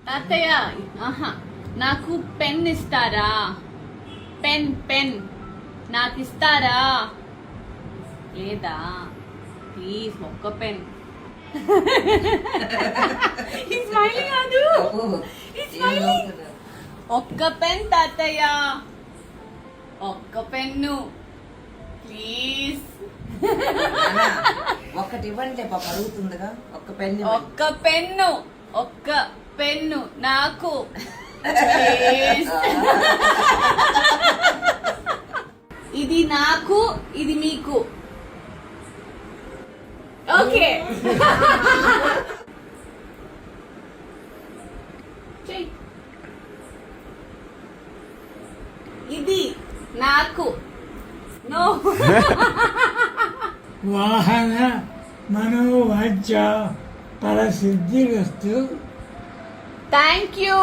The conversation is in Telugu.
తాతయ్య ఆహా నాకు పెన్ ఇస్తారా? పెన్ పెన్ నాకు ఇస్తారా? లేదా ప్లీజ్ ఒక్క పెన్. కాదు ఒక్క పెన్ తాతయ్య, ఒక్క పెన్ను ప్లీజ్. ఒక్కటి ఇవ్వండి పాప, అడుగుతుందిగా. ఒక్క పెన్ను, ఒక్క పెన్ను, ఒక్క పెన్ను నాకు ప్లీజ్. ఇది నాకు, ఇది మీకు. ఓకే ఇది నాకు. నో. వాహన మనోవాంఛ ఫలసిద్ధిరస్తు. Thank you.